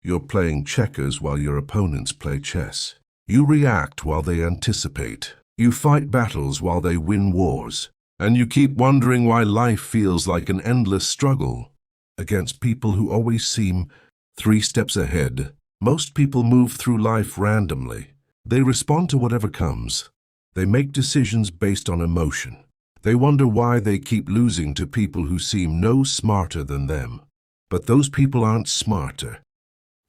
You're playing checkers while your opponents play chess. You react while they anticipate. You fight battles while they win wars. And you keep wondering why life feels like an endless struggle against people who always seem 3 steps ahead. Most people move through life randomly. They respond to whatever comes. They make decisions based on emotion. They wonder why they keep losing to people who seem no smarter than them. But those people aren't smarter.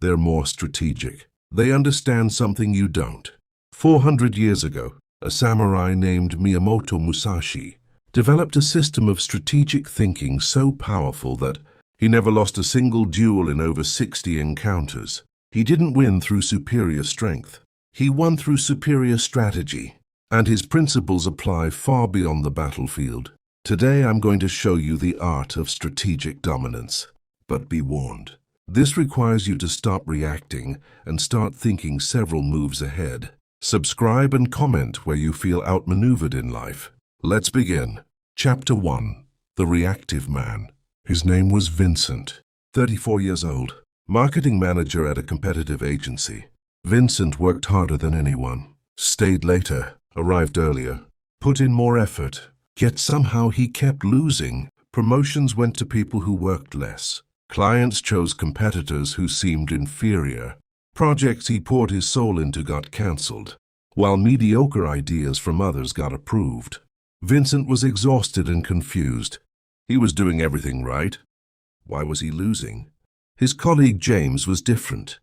They're more strategic. They understand something you don't. 400 years ago, a samurai named Miyamoto Musashi developed a system of strategic thinking so powerful that he never lost a single duel in over 60 encounters. He didn't win through superior strength. He won through superior strategy. And his principles apply far beyond the battlefield. Today I'm going to show you the art of strategic dominance. But be warned, this requires you to stop reacting and start thinking several moves ahead. Subscribe and comment where you feel outmaneuvered in life. Let's begin. Chapter 1. The Reactive Man. His name was Vincent, 34 years old, marketing manager at a competitive agency. Vincent worked harder than anyone, stayed later, arrived earlier, put in more effort, yet somehow he kept losing. Promotions went to people who worked less. Clients chose competitors who seemed inferior. Projects he poured his soul into got cancelled, while mediocre ideas from others got approved. Vincent was exhausted and confused. He was doing everything right. Why was he losing? His colleague James was different.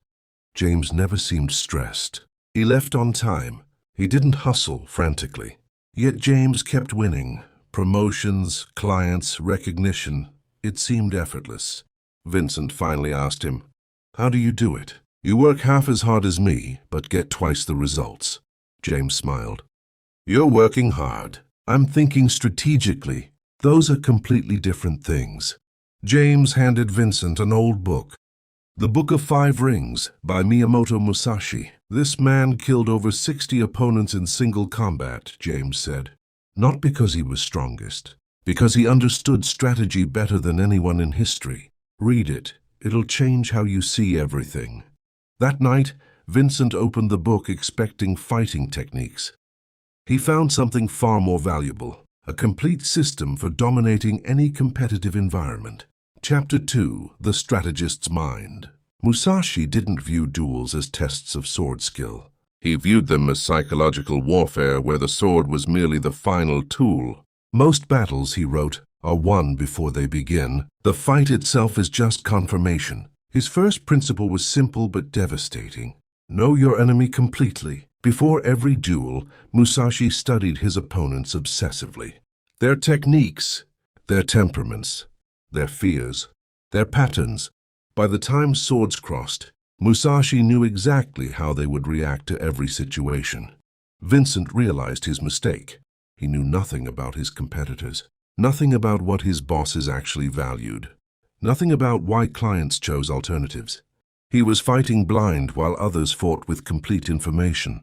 James never seemed stressed. He left on time. He didn't hustle frantically. Yet James kept winning. Promotions, clients, recognition. It seemed effortless. Vincent finally asked him, "How do you do it? You work half as hard as me, but get twice the results." James smiled. "You're working hard. I'm thinking strategically. Those are completely different things." James handed Vincent an old book. The Book of 5 Rings by Miyamoto Musashi. "This man killed over 60 opponents in single combat," James said. "Not because he was strongest, because he understood strategy better than anyone in history. Read it. It'll change how you see everything." That night, Vincent opened the book expecting fighting techniques. He found something far more valuable, a complete system for dominating any competitive environment. Chapter 2. The Strategist's Mind. Musashi didn't view duels as tests of sword skill. He viewed them as psychological warfare where the sword was merely the final tool. "Most battles," he wrote, "are won before they begin. The fight itself is just confirmation." His first principle was simple but devastating. Know your enemy completely. Before every duel, Musashi studied his opponents obsessively. Their techniques, their temperaments, their fears, their patterns. By the time swords crossed, Musashi knew exactly how they would react to every situation. Vincent realized his mistake. He knew nothing about his competitors, nothing about what his bosses actually valued, nothing about why clients chose alternatives. He was fighting blind while others fought with complete information.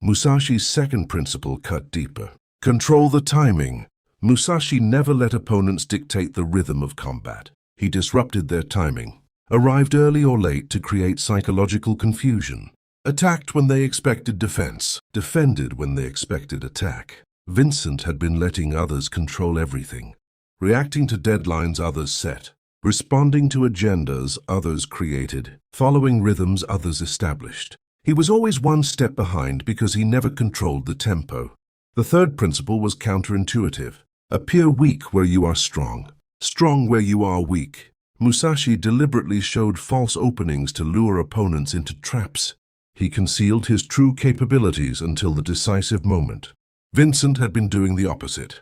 Musashi's second principle cut deeper. Control the timing. Musashi never let opponents dictate the rhythm of combat. He disrupted their timing, arrived early or late to create psychological confusion, attacked when they expected defense, defended when they expected attack. Vincent had been letting others control everything, reacting to deadlines others set, responding to agendas others created, following rhythms others established. He was always one step behind because he never controlled the tempo. The third principle was counterintuitive. Appear weak where you are strong, strong where you are weak. Musashi deliberately showed false openings to lure opponents into traps. He concealed his true capabilities until the decisive moment. Vincent had been doing the opposite,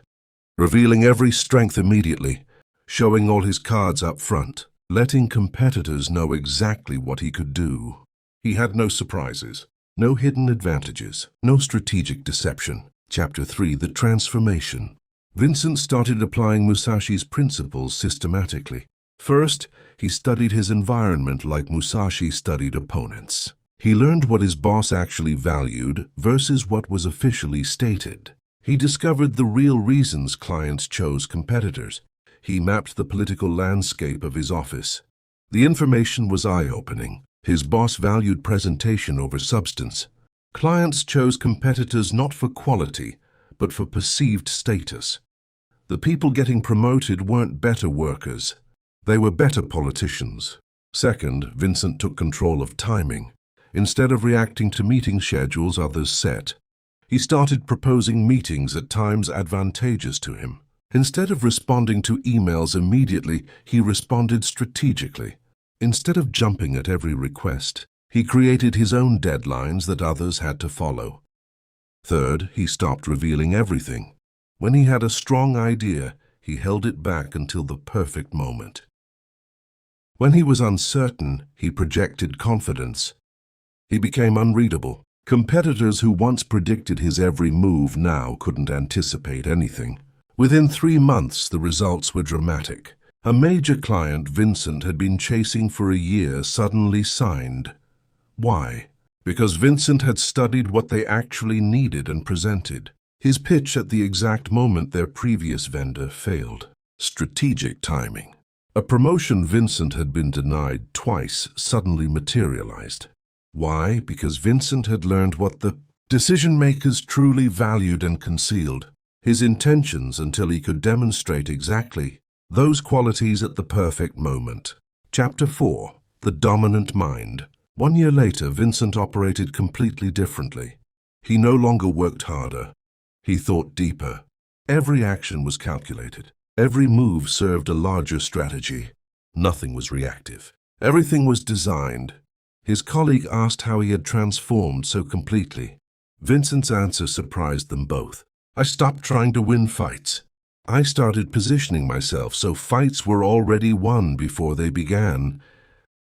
revealing every strength immediately, showing all his cards up front, letting competitors know exactly what he could do. He had no surprises, no hidden advantages, no strategic deception. Chapter 3. The Transformation. Vincent started applying Musashi's principles systematically. First, he studied his environment like Musashi studied opponents. He learned what his boss actually valued versus what was officially stated. He discovered the real reasons clients chose competitors. He mapped the political landscape of his office. The information was eye-opening. His boss valued presentation over substance. Clients chose competitors not for quality, but for perceived status. The people getting promoted weren't better workers. They were better politicians. Second, Vincent took control of timing. Instead of reacting to meeting schedules others set, he started proposing meetings at times advantageous to him. Instead of responding to emails immediately, he responded strategically. Instead of jumping at every request, he created his own deadlines that others had to follow. Third, he stopped revealing everything. When he had a strong idea, he held it back until the perfect moment. When he was uncertain, he projected confidence. He became unreadable. Competitors who once predicted his every move now couldn't anticipate anything. Within 3 months, the results were dramatic. A major client Vincent had been chasing for a year suddenly signed. Why? Because Vincent had studied what they actually needed and presented. His pitch at the exact moment their previous vendor failed. Strategic timing. A promotion Vincent had been denied twice suddenly materialized. Why? Because Vincent had learned what the decision-makers truly valued and concealed. His intentions until he could demonstrate exactly those qualities at the perfect moment. Chapter 4. The Dominant Mind. 1 year later, Vincent operated completely differently. He no longer worked harder. He thought deeper. Every action was calculated. Every move served a larger strategy. Nothing was reactive. Everything was designed. His colleague asked how he had transformed so completely. Vincent's answer surprised them both. I stopped trying to win fights. I started positioning myself so fights were already won before they began.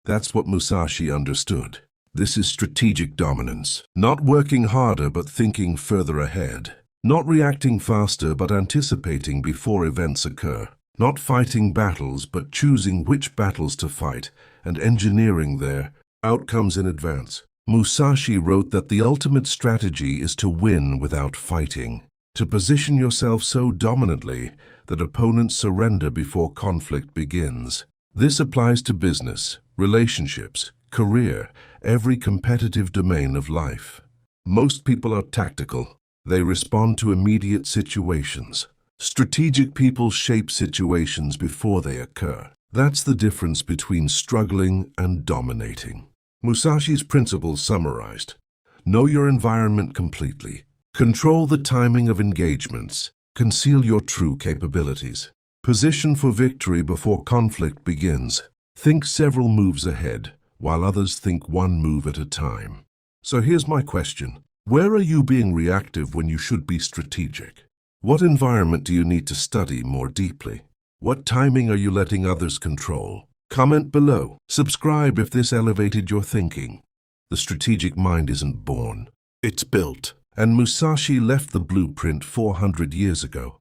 That's what Musashi understood. This is strategic dominance. Not working harder but thinking further ahead. Not reacting faster but anticipating before events occur. Not fighting battles but choosing which battles to fight and engineering their outcomes in advance. Musashi wrote that the ultimate strategy is to win without fighting. To position yourself so dominantly that opponents surrender before conflict begins. This applies to business, relationships, career, every competitive domain of life. Most people are tactical. They respond to immediate situations. Strategic people shape situations before they occur. That's the difference between struggling and dominating. Musashi's principles summarized. Know your environment completely. Control the timing of engagements. Conceal your true capabilities. Position for victory before conflict begins. Think several moves ahead, while others think one move at a time. So here's my question. Where are you being reactive when you should be strategic? What environment do you need to study more deeply? What timing are you letting others control? Comment below. Subscribe if this elevated your thinking. The strategic mind isn't born. It's built. And Musashi left the blueprint 400 years ago.